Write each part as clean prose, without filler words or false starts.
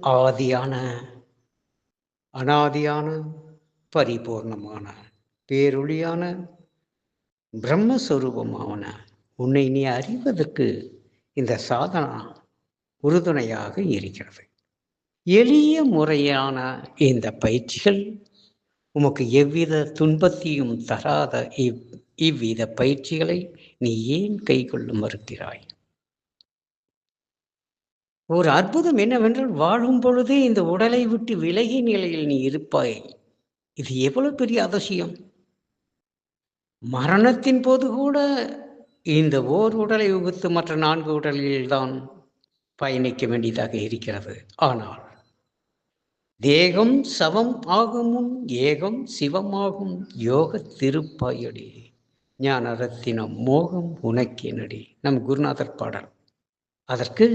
ஆதியான, அனாதியான, பரிபூர்ணமான, பேரொளியான, பிரம்மஸ்வரூபமான உன்னை நீ அறிவதற்கு இந்த சாதனா உறுதுணையாக இருக்கிறது. எளிய முறையான இந்த பயிற்சிகள் உமக்கு எவ்வித துன்பத்தையும் தராத இவ்வித பயிற்சிகளை நீ ஏன் கைக்கொள்ள மறுக்கிறாய்? ஒரு அற்புதம் என்னவென்றால், வாழும் பொழுதே இந்த உடலை விட்டு விலகிய நிலையில் நீ இருப்பாய். இது எவ்வளவு பெரிய அதிசயம்! மரணத்தின் போது கூட இந்த ஓர் உடலை உகுத்து மற்ற 4 உடல்களில்தான் பயணிக்க வேண்டியதாக இருக்கிறது. ஆனால் தேகம் சவம் ஆகும் முன் ஏகம் சிவமாகும் யோக திருப்பாயடி ஞான ரத்தினம் மோகம் உனக்கேனடி. நம் குருநாதர் பாடல். அதற்கு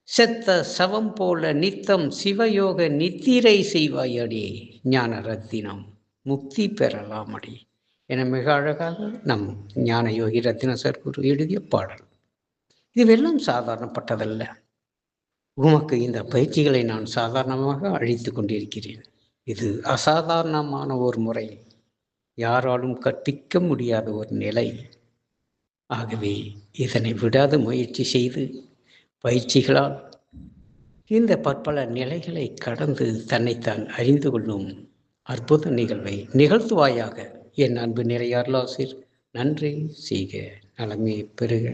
செத்த சவம் போல நித்தம் சிவயோக நித்திரை செய்வாயடி ஞான ரத்தினம் முக்தி பெறலாமடி என மிக அழகாக நம் ஞான யோகி ரத்தின சர்க்குரு எழுதிய பாடல். இதுவெல்லாம் சாதாரணப்பட்டதல்ல. உமக்கு இந்த பயிற்சிகளை நான் சாதாரணமாக அழித்து கொண்டிருக்கிறேன். இது அசாதாரணமான ஒரு முறை, யாராலும் கற்பிக்க முடியாத ஒரு நிலை. ஆகவே இதனை விடாத முயற்சி செய்து பயிற்சிகளால் இந்த பற்பல நிலைகளை கடந்து தன்னைத்தான் அறிந்து கொள்ளும் அற்புத நிகழ்வை நிகழ்த்துவாயாக. என் அன்பு நிறைய அருளாசிர். நன்றி செய்க, நலமே பெறுக.